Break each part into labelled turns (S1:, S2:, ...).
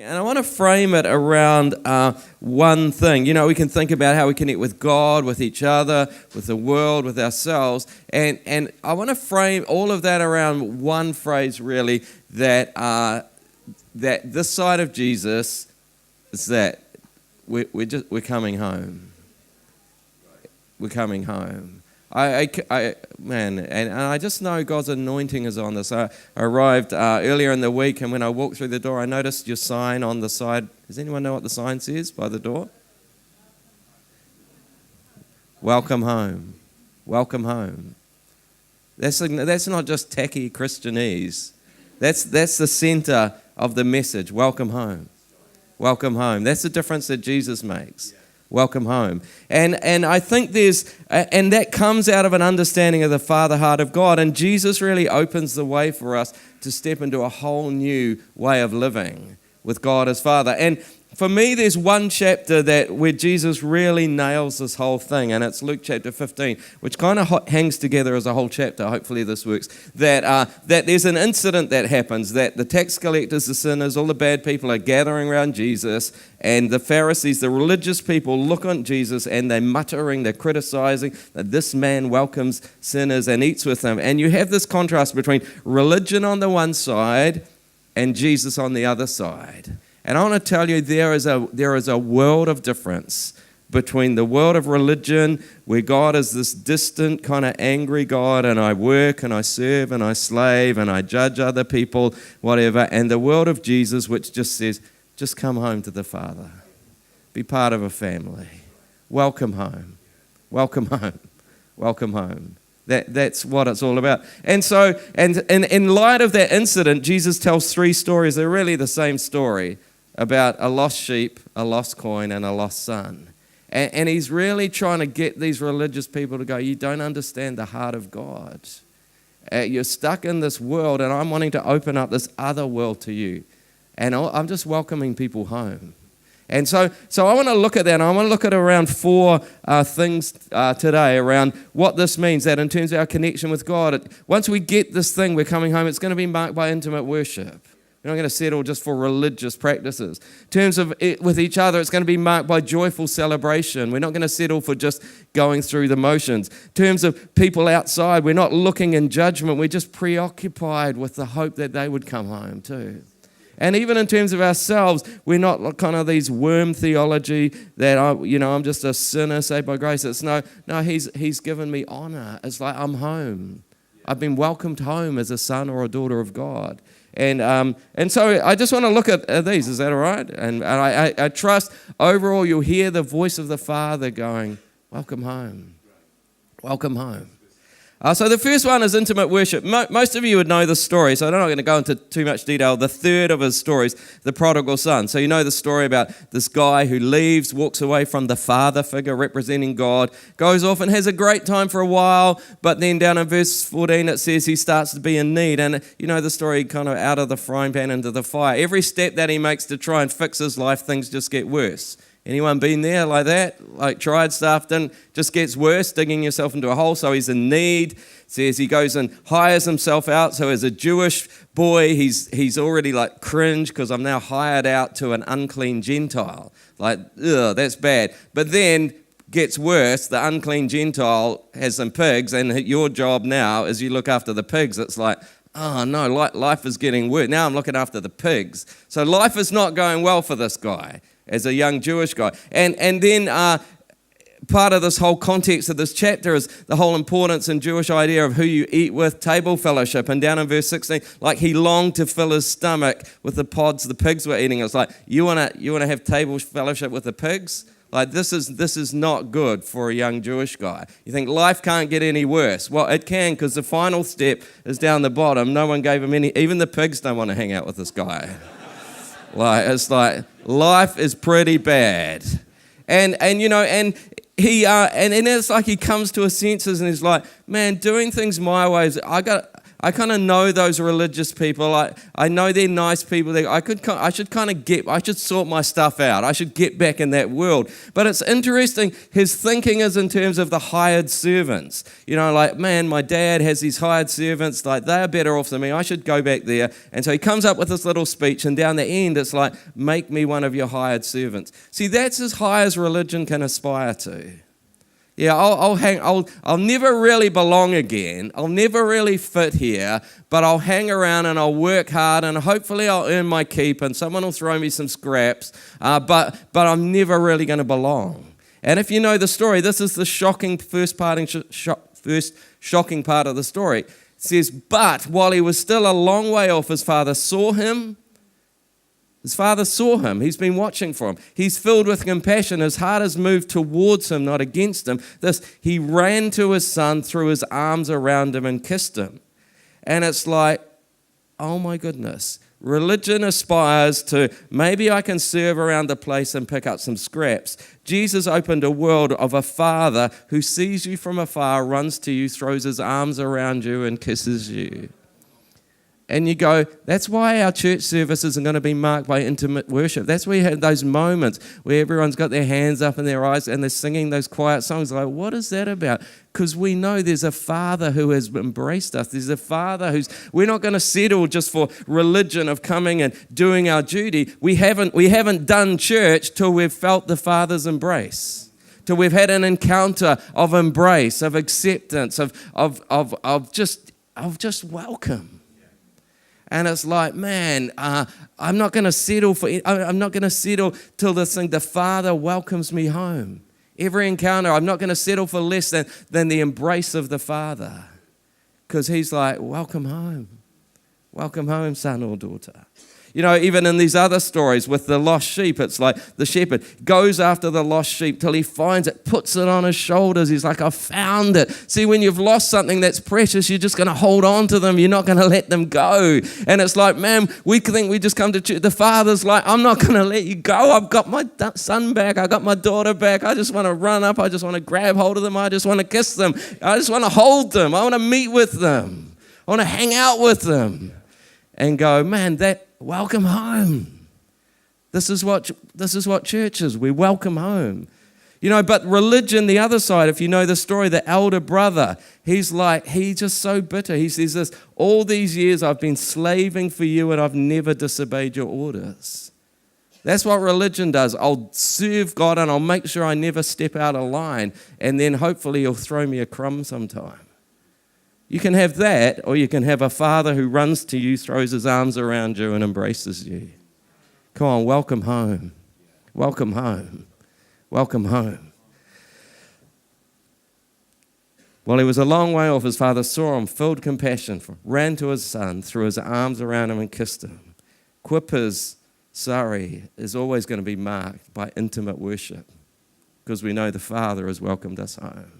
S1: And I want to frame it around one thing. You know, we can think about how we connect with God, with each other, with the world, with ourselves. And I want to frame all of that around one phrase, really, that this side of Jesus is that we're coming home. We're coming home. Man, and I just know God's anointing is on this. I arrived earlier in the week, and when I walked through the door, I noticed your sign on the side. Does anyone know what the sign says by the door? Welcome home. Welcome home. That's not just tacky Christianese. That's the center of the message. Welcome home. Welcome home. That's the difference that Jesus makes. Welcome home. And I think and that comes out of an understanding of the Father heart of God. And Jesus really opens the way for us to step into a whole new way of living with God as Father. And for me, there's one chapter where Jesus really nails this whole thing, and it's Luke chapter 15, which kind of hangs together as a whole chapter. Hopefully this works. That there's an incident that happens, that the tax collectors, the sinners, all the bad people are gathering around Jesus, and the Pharisees, the religious people, look on Jesus, and they're muttering, they're criticizing that this man welcomes sinners and eats with them. And you have this contrast between religion on the one side and Jesus on the other side. And I want to tell you, there is a world of difference between the world of religion, where God is this distant, kind of angry God, and I work and I serve and I slave and I judge other people, whatever, and the world of Jesus, which just says, just come home to the Father. Be part of a family. Welcome home. Welcome home. Welcome home. That's what it's all about. And so, and in light of that incident, Jesus tells three stories. They're really the same story, about a lost sheep, a lost coin, and a lost son. And he's really trying to get these religious people to go, you don't understand the heart of God. You're stuck in this world, and I'm wanting to open up this other world to you. And I'm just welcoming people home. And so I want to look at that, and I want to look at around four things today around what this means, that in terms of our connection with God. Once we get this thing, we're coming home, it's going to be marked by intimate worship. We're not going to settle just for religious practices. In terms of it with each other, it's going to be marked by joyful celebration. We're not going to settle for just going through the motions. In terms of people outside, we're not looking in judgment. We're just preoccupied with the hope that they would come home too. And even in terms of ourselves, we're not kind of these worm theology that I'm just a sinner saved by grace. It's no, he's given me honor. It's like I'm home. I've been welcomed home as a son or a daughter of God. And so I just want to look at these. Is that all right? And I trust overall you'll hear the voice of the Father going, welcome home. Welcome home. So the first one is intimate worship. Most of you would know the story, so I'm not going to go into too much detail. The third of his stories, the prodigal son. So you know the story about this guy who leaves, walks away from the father figure representing God, goes off and has a great time for a while, but then down in verse 14 it says he starts to be in need. And you know the story, kind of out of the frying pan into the fire. Every step that he makes to try and fix his life, things just get worse. Anyone been there like that? Like tried stuff, then just gets worse, digging yourself into a hole. So he's in need. It says he goes and hires himself out. So as a Jewish boy, he's already like cringe because I'm now hired out to an unclean Gentile. Like, ugh, that's bad. But then gets worse. The unclean Gentile has some pigs, and your job now is you look after the pigs. It's like, oh no, life is getting worse. Now I'm looking after the pigs. So life is not going well for this guy as a young Jewish guy. And then part of this whole context of this chapter is the whole importance and Jewish idea of who you eat with, table fellowship. And down in verse 16, like he longed to fill his stomach with the pods the pigs were eating. It's like, you want to have table fellowship with the pigs? Like this is not good for a young Jewish guy. You think life can't get any worse. Well, it can, because the final step is down the bottom. No one gave him any, even the pigs don't want to hang out with this guy. It's like life is pretty bad, and it's like he comes to his senses and he's like, man, doing things my ways, I got I kind of know those religious people. I know they're nice people. I should sort my stuff out. I should get back in that world. But it's interesting, his thinking is in terms of the hired servants. You know, like, man, my dad has these hired servants, like, they're better off than me. I should go back there. And so he comes up with this little speech, and down the end, it's like, make me one of your hired servants. See, that's as high as religion can aspire to. Yeah, I'll never really belong again. I'll never really fit here, but I'll hang around and I'll work hard and hopefully I'll earn my keep and someone will throw me some scraps, but I'm never really going to belong. And if you know the story, this is the shocking first shocking part of the story. It says, but while he was still a long way off, his father saw him. His father saw him. He's been watching for him. He's filled with compassion. His heart is moved towards him, not against him. He ran to his son, threw his arms around him and kissed him. And it's like, oh my goodness. Religion aspires to, maybe I can serve around the place and pick up some scraps. Jesus opened a world of a father who sees you from afar, runs to you, throws his arms around you and kisses you. And you go, that's why our church services are going to be marked by intimate worship. That's where you have those moments where everyone's got their hands up in their eyes and they're singing those quiet songs. Like, what is that about? Because we know there's a Father who has embraced us. There's a Father we're not going to settle just for religion of coming and doing our duty. We haven't done church till we've felt the Father's embrace. Till we've had an encounter of embrace, of acceptance, of just welcome. And it's like, man, I'm not going to settle till the Father welcomes me home. Every encounter, I'm not going to settle for less than the embrace of the Father. Because he's like, welcome home. Welcome home, son or daughter. You know, even in these other stories with the lost sheep, it's like the shepherd goes after the lost sheep till he finds it, puts it on his shoulders. He's like, I found it. See, when you've lost something that's precious, you're just going to hold on to them. You're not going to let them go. And it's like, man, we think we just come to church. The Father's like, I'm not going to let you go. I've got my son back. I got my daughter back. I just want to run up. I just want to grab hold of them. I just want to kiss them. I just want to hold them. I want to meet with them. I want to hang out with them. And go, man, welcome home. This is what church is. We welcome home. You know, but religion, the other side, if you know the story, the elder brother, he's just so bitter. He says this, all these years I've been slaving for you and I've never disobeyed your orders. That's what religion does. I'll serve God and I'll make sure I never step out of line, and then hopefully he'll throw me a crumb sometime. You can have that, or you can have a Father who runs to you, throws his arms around you and embraces you. Come on, welcome home. Welcome home. Welcome home. While he was a long way off, his father saw him, filled compassion, ran to his son, threw his arms around him and kissed him. Quippers, Surrey, is always going to be marked by intimate worship because we know the Father has welcomed us home.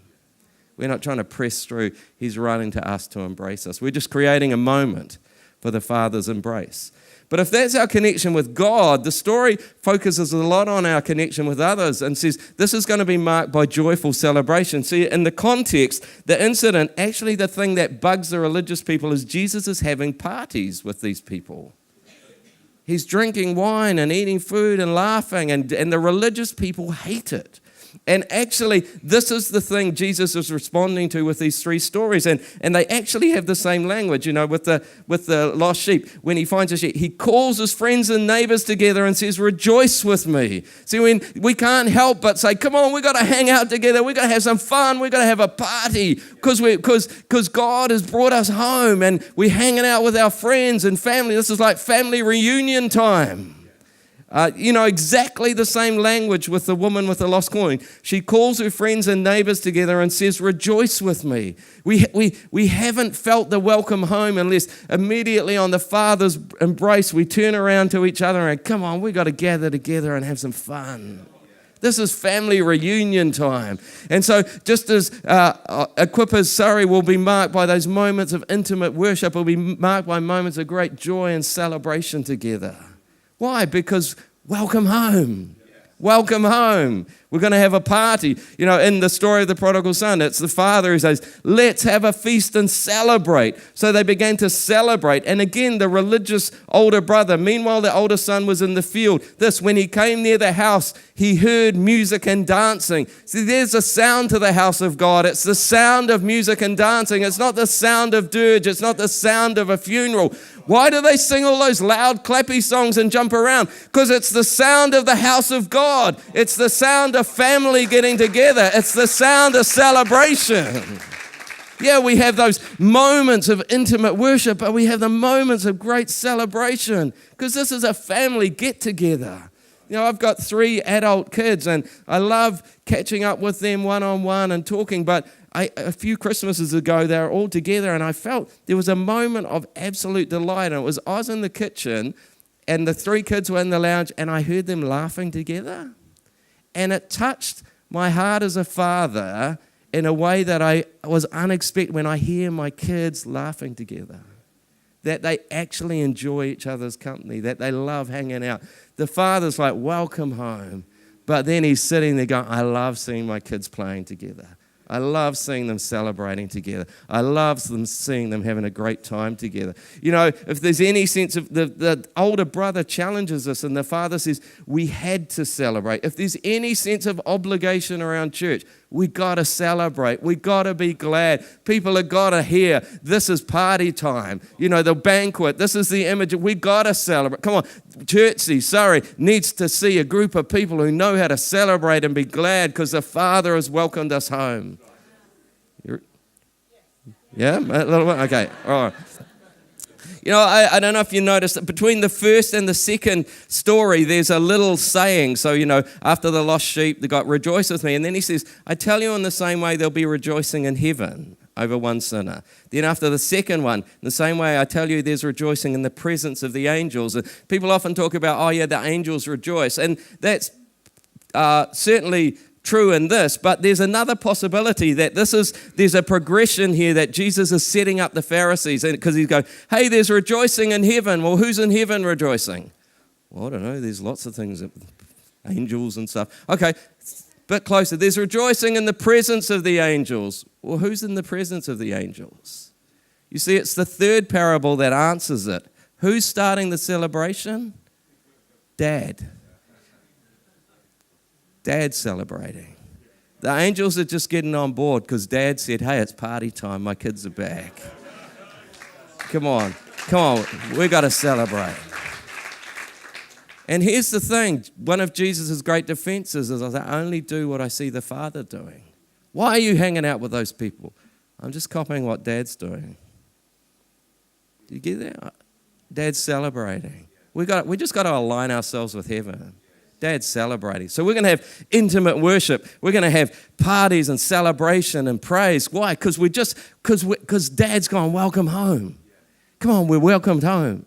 S1: We're not trying to press through. He's running to us to embrace us. We're just creating a moment for the Father's embrace. But if that's our connection with God, the story focuses a lot on our connection with others and says this is going to be marked by joyful celebration. See, in the context, the incident, actually the thing that bugs the religious people is Jesus is having parties with these people. He's drinking wine and eating food and laughing, and the religious people hate it. And actually, this is the thing Jesus is responding to with these three stories. And they actually have the same language, you know, with the lost sheep. When he finds a sheep, he calls his friends and neighbors together and says, rejoice with me. See, when we can't help but say, come on, we've got to hang out together. We've got to have some fun. We've got to have a party because God has brought us home and we're hanging out with our friends and family. This is like family reunion time. Exactly the same language with the woman with the lost coin. She calls her friends and neighbors together and says, rejoice with me. We haven't felt the welcome home unless immediately on the Father's embrace, we turn around to each other and come on, we've got to gather together and have some fun. This is family reunion time. And so just as Equippers Surrey will be marked by those moments of intimate worship, will be marked by moments of great joy and celebration together. Why? Because welcome home. Welcome home. We're going to have a party. You know, in the story of the prodigal son, it's the father who says, let's have a feast and celebrate. So they began to celebrate. And again, the religious older brother, meanwhile, the older son was in the field. When he came near the house, he heard music and dancing. See, there's a sound to the house of God. It's the sound of music and dancing. It's not the sound of dirge. It's not the sound of a funeral. Why do they sing all those loud, clappy songs and jump around? Because it's the sound of the house of God. It's the sound of family getting together. It's the sound of celebration. Yeah, we have those moments of intimate worship, but we have the moments of great celebration because this is a family get-together. You know, I've got 3 adult kids, and I love catching up with them one-on-one and talking, but a few Christmases ago, they were all together, and I felt there was a moment of absolute delight, and it was I was in the kitchen, and the 3 kids were in the lounge, and I heard them laughing together, and it touched my heart as a father in a way that I was unexpected when I hear my kids laughing together, that they actually enjoy each other's company, that they love hanging out. The father's like, welcome home, but then he's sitting there going, I love seeing my kids playing together. I love seeing them celebrating together. I love seeing them having a great time together. You know, if there's any sense of the older brother challenges us and the father says, we had to celebrate. If there's any sense of obligation around church, we got to celebrate. We got to be glad. People have got to hear this is party time. You know, the banquet, this is the image. We got to celebrate. Come on, Churchy, needs to see a group of people who know how to celebrate and be glad because the Father has welcomed us home. Yeah? A little bit? Okay, all right. You know, I don't know if you noticed that between the first and the second story, there's a little saying. So, you know, after the lost sheep, they got rejoice with me. And then he says, I tell you in the same way there'll be rejoicing in heaven over one sinner. Then after the second one, in the same way I tell you there's rejoicing in the presence of the angels. And people often talk about, oh yeah, the angels rejoice. And that's certainly true in this, but there's another possibility that there's a progression here that Jesus is setting up the Pharisees, and because he's going, hey, there's rejoicing in heaven. Well, who's in heaven rejoicing? Well, I don't know. There's lots of things, angels and stuff. Okay, bit closer. There's rejoicing in the presence of the angels. Well, who's in the presence of the angels? You see, it's the third parable that answers it. Who's starting the celebration? Dad. Dad's celebrating. The angels are just getting on board because Dad said, hey, it's party time. My kids are back. Come on. We got to celebrate. And here's the thing. One of Jesus' great defenses is I only do what I see the Father doing. Why are you hanging out with those people? I'm just copying what Dad's doing. Do you get that? Dad's celebrating. We just got to align ourselves with heaven. Dad's celebrating. So we're going to have intimate worship. We're going to have parties and celebration and praise. Why? Because Dad's gone, welcome home. Come on, we're welcomed home.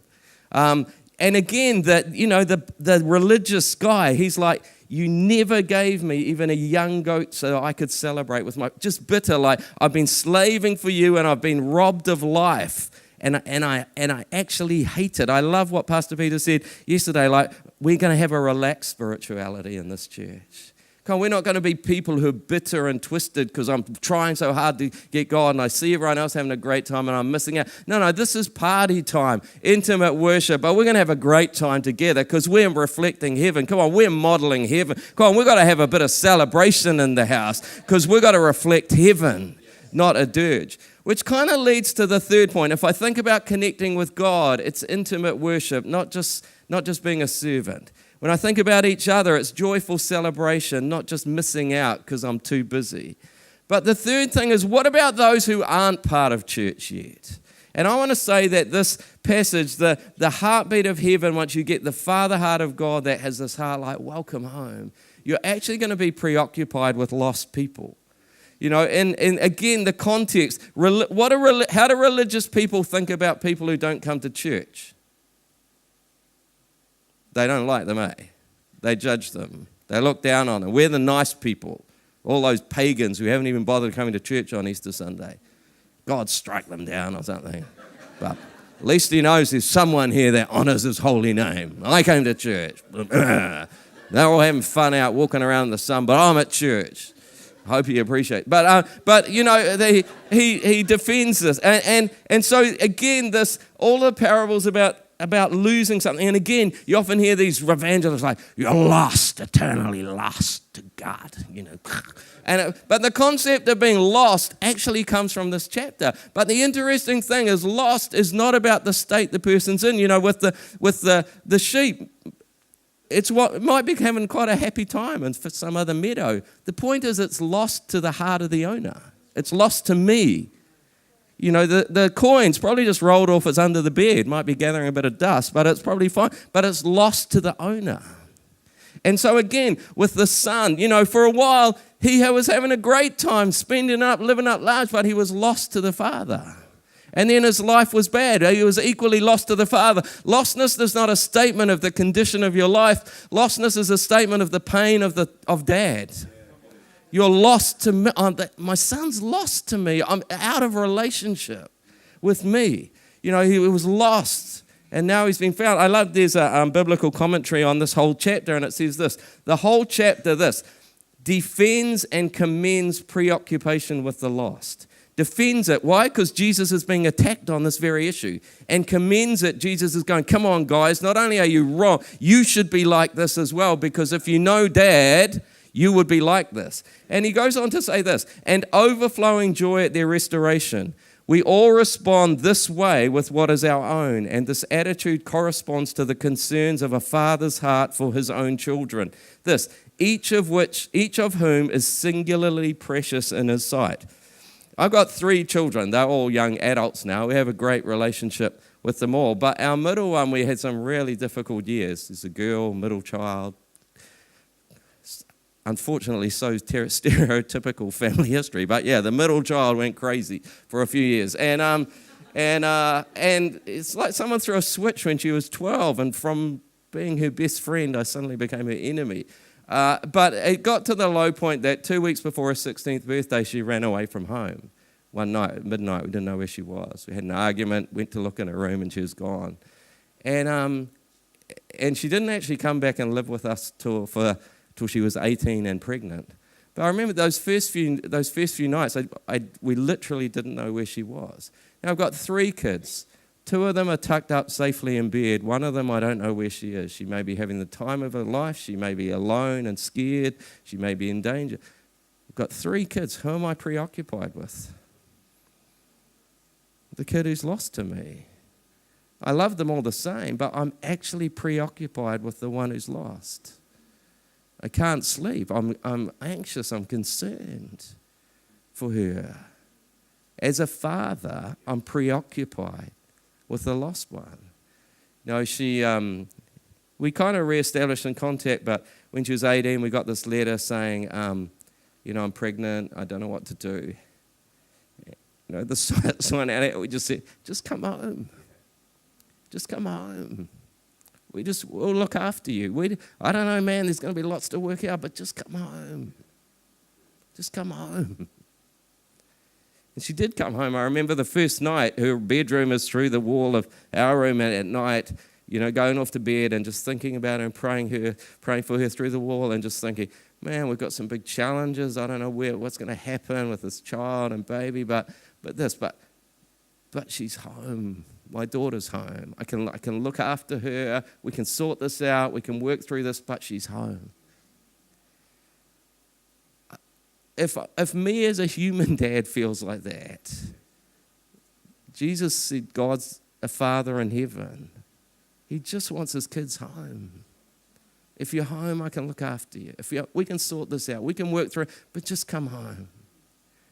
S1: And again, the religious guy, he's like, you never gave me even a young goat so I could celebrate with just bitter, like I've been slaving for you and I've been robbed of life. And I actually hate it. I love what Pastor Peter said yesterday, like we're going to have a relaxed spirituality in this church. Come on, we're not going to be people who are bitter and twisted because I'm trying so hard to get God and I see everyone else having a great time and I'm missing out. No, this is party time, intimate worship, but we're going to have a great time together because we're reflecting heaven. Come on, we're modeling heaven. Come on, we've got to have a bit of celebration in the house because we've got to reflect heaven, not a dirge. Which kind of leads to the third point. If I think about connecting with God, it's intimate worship, not just being a servant. When I think about each other, it's joyful celebration, not just missing out because I'm too busy. But the third thing is, what about those who aren't part of church yet? And I want to say that this passage, the heartbeat of heaven, once you get the Father heart of God that has this heart like, welcome home, you're actually going to be preoccupied with lost people. You know, and again, the context, how do religious people think about people who don't come to church? They don't like them, eh? They judge them. They look down on them. We're the nice people. All those pagans who haven't even bothered coming to church on Easter Sunday. God strike them down or something. But at least he knows there's someone here that honors his holy name. I came to church. They're all having fun out walking around in the sun, but I'm at church. I hope you appreciate. But you know, he defends this, and so again, all the parables about losing something, and again, you often hear these evangelists like, "You're lost, eternally lost to God," you know. But the concept of being lost actually comes from this chapter. But the interesting thing is, lost is not about the state the person's in. You know, with the sheep. It might be having quite a happy time and for some other meadow. The point is it's lost to the heart of the owner. It's lost to me. You know, the coin's probably just rolled off, it's under the bed, might be gathering a bit of dust, but it's probably fine. But it's lost to the owner. And so again, with the son, you know, for a while, he was having a great time, living up large, but he was lost to the father. And then his life was bad. He was equally lost to the Father. Lostness is not a statement of the condition of your life. Lostness is a statement of the pain of dad. You're lost to me. My son's lost to me. I'm out of relationship with me. You know, he was lost, and now he's been found. I love there's a biblical commentary on this whole chapter, and it says this. The whole chapter, defends and commends preoccupation with the lost. Defends it. Why? Because Jesus is being attacked on this very issue. And commends it. Jesus is going, come on, guys, not only are you wrong, you should be like this as well, because if you know Dad, you would be like this. And he goes on to say this, and overflowing joy at their restoration. We all respond this way with what is our own, and this attitude corresponds to the concerns of a father's heart for his own children. Each of whom is singularly precious in his sight. I've got 3 children. They're all young adults now. We have a great relationship with them all. But our middle one, we had some really difficult years. There's a girl, middle child. Unfortunately, so stereotypical family history. But yeah, the middle child went crazy for a few years. And it's like someone threw a switch when she was 12. And from being her best friend, I suddenly became her enemy. But it got to the low point that 2 weeks before her 16th birthday, she ran away from home. One night, at midnight, we didn't know where she was. We had an argument, went to look in her room, and she was gone. And she didn't actually come back and live with us till she was 18 and pregnant. But I remember those first few nights, we literally didn't know where she was. Now I've got 3 kids. 2 of them are tucked up safely in bed. One of them, I don't know where she is. She may be having the time of her life. She may be alone and scared. She may be in danger. I've got 3 kids. Who am I preoccupied with? The kid who's lost to me. I love them all the same, but I'm actually preoccupied with the one who's lost. I can't sleep. I'm anxious. I'm concerned for her. As a father, I'm preoccupied with the lost one. You know, we kind of re-established in contact, but when she was 18, we got this letter saying, you know, I'm pregnant, I don't know what to do. You know, this one out, we just said, just come home. Just come home. We'll look after you. I don't know, man, there's going to be lots to work out, but just come home. Just come home. And she did come home. I remember the first night, her bedroom is through the wall of our room, and at night, you know, going off to bed and just thinking about her and praying for her through the wall and just thinking, man, we've got some big challenges. I don't know what's going to happen with this child and baby, but she's home. My daughter's home. I can look after her. We can sort this out. We can work through this, but she's home. If me as a human dad feels like that, Jesus said God's a father in heaven. He just wants his kids home. If you're home, I can look after you. We can sort this out. We can work through it, but just come home.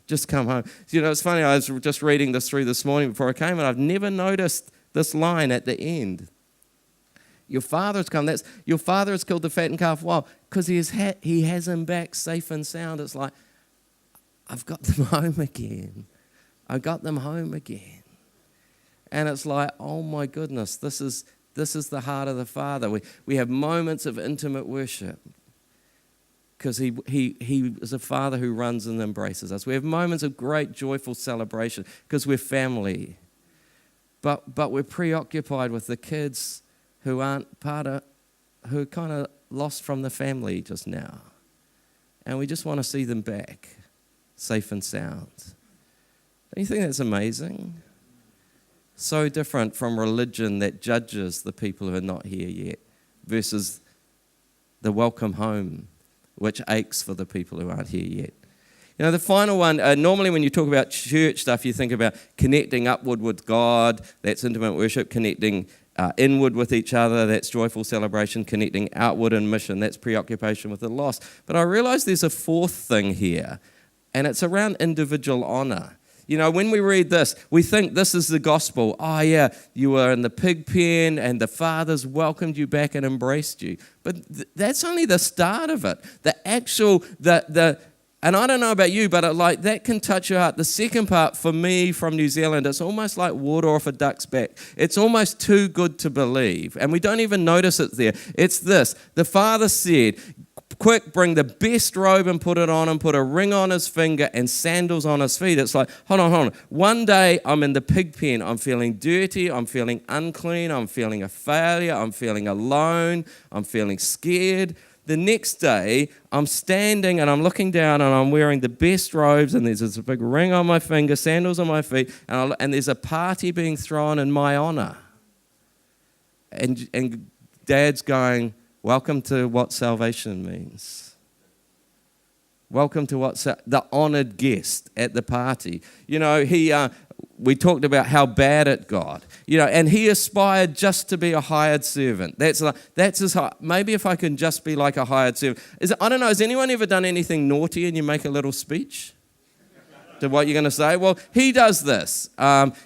S1: Just come home. You know, it's funny, I was just reading this through this morning before I came, and I've never noticed this line at the end. Your father has come. Your father has killed the fattened calf. Why? Because he has him back safe and sound. It's like, I've got them home again. I got them home again. And it's like, oh my goodness, this is the heart of the Father. We have moments of intimate worship because he is a Father who runs and embraces us. We have moments of great joyful celebration because we're family. But we're preoccupied with the kids who aren't who kind of lost from the family just now. And we just want to see them back, safe and sound. Don't you think that's amazing? So different from religion that judges the people who are not here yet versus the welcome home, which aches for the people who aren't here yet. You know, the final one, normally when you talk about church stuff, you think about connecting upward with God, that's intimate worship, connecting inward with each other, that's joyful celebration, connecting outward in mission, that's preoccupation with the lost. But I realize there's a fourth thing here, and it's around individual honor. You know, when we read this, we think this is the gospel. Oh, yeah, you were in the pig pen and the fathers welcomed you back and embraced you. But that's only the start of it. And I don't know about you, but that can touch your heart. The second part, for me, from New Zealand, it's almost like water off a duck's back. It's almost too good to believe. And we don't even notice it there. It's this. The father said, quick, bring the best robe and put it on him, put a ring on his finger and sandals on his feet. It's like, hold on. One day I'm in the pig pen. I'm feeling dirty. I'm feeling unclean. I'm feeling a failure. I'm feeling alone. I'm feeling scared. The next day, I'm standing and I'm looking down and I'm wearing the best robes and there's this big ring on my finger, sandals on my feet, and there's a party being thrown in my honor. And Dad's going, welcome to what salvation means. Welcome to the honored guest at the party. You know, we talked about how bad it got. You know, and he aspired just to be a hired servant. That's his heart. Maybe if I can just be like a hired servant. I don't know, has anyone ever done anything naughty and you make a little speech to what you're going to say? Well, he does this.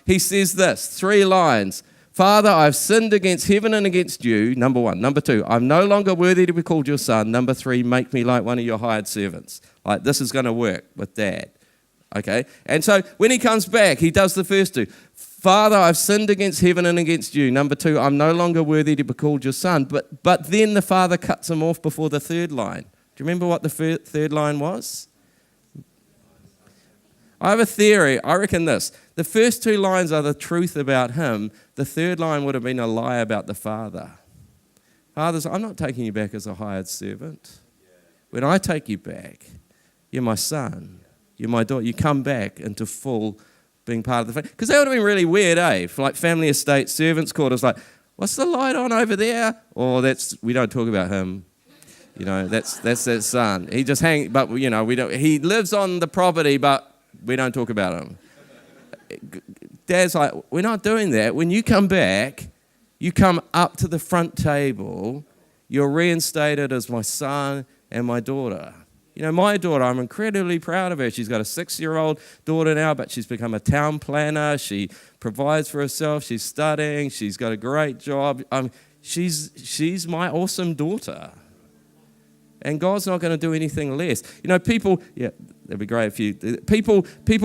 S1: He says this, 3 lines. Father, I've sinned against heaven and against you, number 1. Number 2, I'm no longer worthy to be called your son. Number 3, make me like one of your hired servants. Like, this is going to work with Dad. Okay? And so when he comes back, he does the first 2. Father, I've sinned against heaven and against you. Number 2, I'm no longer worthy to be called your son. But then the father cuts him off before the 3rd line. Do you remember what the 3rd line was? I have a theory. I reckon this. The first 2 lines are the truth about him. The 3rd line would have been a lie about the father. Fathers, I'm not taking you back as a hired servant. When I take you back, you're my son. You're my daughter. You come back into full being part of the family. Because that would have been really weird, For like family estate, servants' quarters, like, what's the light on over there? Or we don't talk about him. You know, that's that son. He just but you know, he lives on the property, but we don't talk about him. Dad's like, we're not doing that. When you come back, you come up to the front table, you're reinstated as my son and my daughter. You know, my daughter, I'm incredibly proud of her. She's got a 6-year-old daughter now, but she's become a town planner. She provides for herself. She's studying. She's got a great job. She's my awesome daughter. And God's not going to do anything less. You know, that'd be great if you... People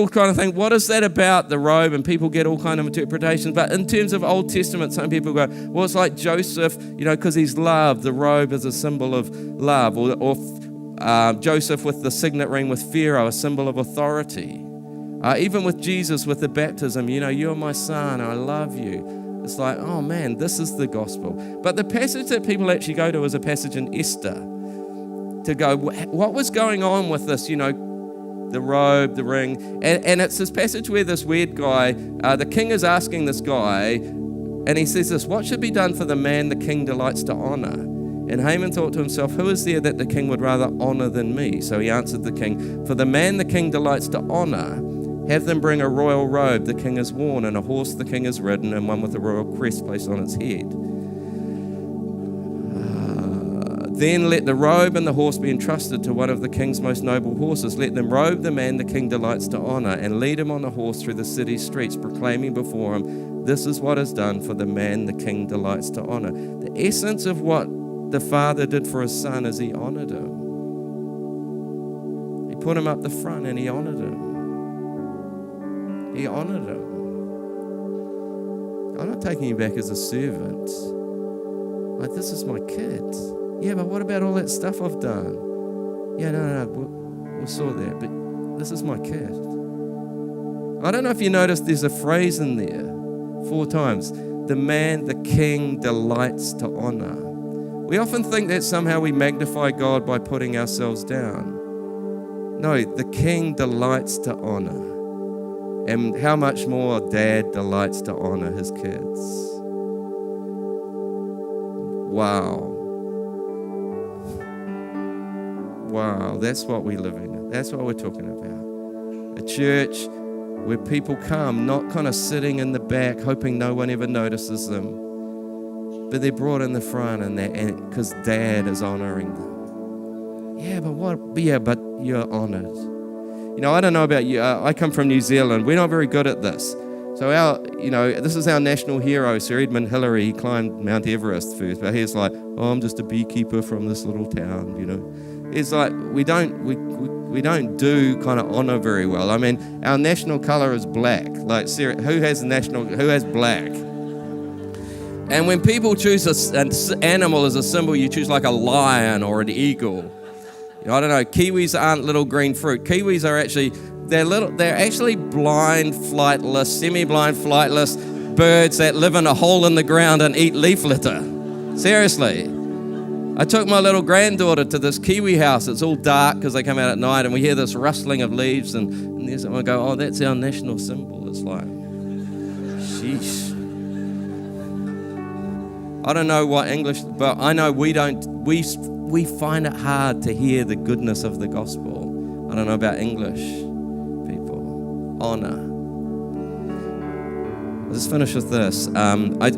S1: kind of think, what is that about the robe? And people get all kind of interpretations. But in terms of Old Testament, some people go, well, it's like Joseph, you know, because he's loved. The robe is a symbol of love. Or Joseph with the signet ring with Pharaoh, a symbol of authority. Even with Jesus, with the baptism, you know, you're my son, I love you. It's like, oh man, this is the gospel. But the passage that people actually go to is a passage in Esther. To go, what was going on with this, you know, the robe, the ring. And it's this passage where this weird guy, the king is asking this guy, and he says this, what should be done for the man the king delights to honor? And Haman thought to himself, who is there that the king would rather honor than me? So he answered the king, for the man the king delights to honor, have them bring a royal robe the king has worn, and a horse the king has ridden, and one with a royal crest placed on its head. Then let the robe and the horse be entrusted to one of the king's most noble horses. Let them robe the man the king delights to honor, and lead him on a horse through the city streets, proclaiming before him, this is what is done for the man the king delights to honor. The essence of what the father did for his son is he honored him. He put him up the front and he honored him. He honored him. I'm not taking you back as a servant. Like, this is my kid. Yeah, but what about all that stuff I've done? Yeah, no, we'll sort that, but this is my kid. I don't know if you noticed there's a phrase in there 4 times. The man the king delights to honor. We often think that somehow we magnify God by putting ourselves down. No, the King delights to honor. And how much more Dad delights to honor his kids. Wow. Wow, that's what we live in. That's what we're talking about. A church where people come, not kind of sitting in the back, hoping no one ever notices them, but they're brought in the front, and because Dad is honoring them. Yeah, but you're honored. You know, I don't know about you. I come from New Zealand. We're not very good at this. So this is our national hero, Sir Edmund Hillary. He climbed Mount Everest first, but he's like, oh, I'm just a beekeeper from this little town. You know, it's like we don't do kind of honor very well. I mean, our national color is black. Like, who has black? And when people choose an animal as a symbol, you choose like a lion or an eagle. I don't know. Kiwis aren't little green fruit. Kiwis are actually they're actually blind, flightless, semi-blind, flightless birds that live in a hole in the ground and eat leaf litter. Seriously. I took my little granddaughter to this Kiwi house. It's all dark because they come out at night, and we hear this rustling of leaves, and there's someone go, oh, that's our national symbol. It's like, sheesh. I don't know what English, but I know we find it hard to hear the goodness of the gospel. I don't know about English people. Honor. I'll just finish with this. I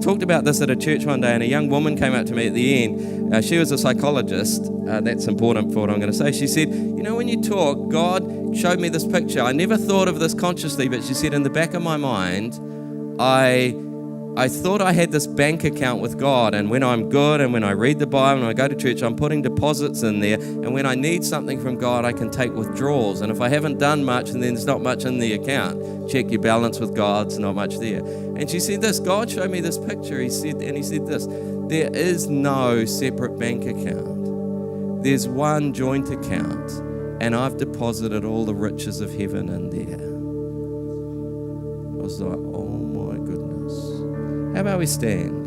S1: talked about this at a church one day, and a young woman came up to me at the end. She was a psychologist. That's important for what I'm going to say. She said, you know, when you talk, God showed me this picture. I never thought of this consciously, but she said, in the back of my mind, I thought I had this bank account with God, and when I'm good and when I read the Bible and I go to church, I'm putting deposits in there, and when I need something from God, I can take withdrawals. And if I haven't done much, and then there's not much in the account, check your balance with God, there's not much there. And she said this, God showed me this picture, he said this, there is no separate bank account. There's one joint account, and I've deposited all the riches of heaven in there. I was like, oh my goodness. How about we stand?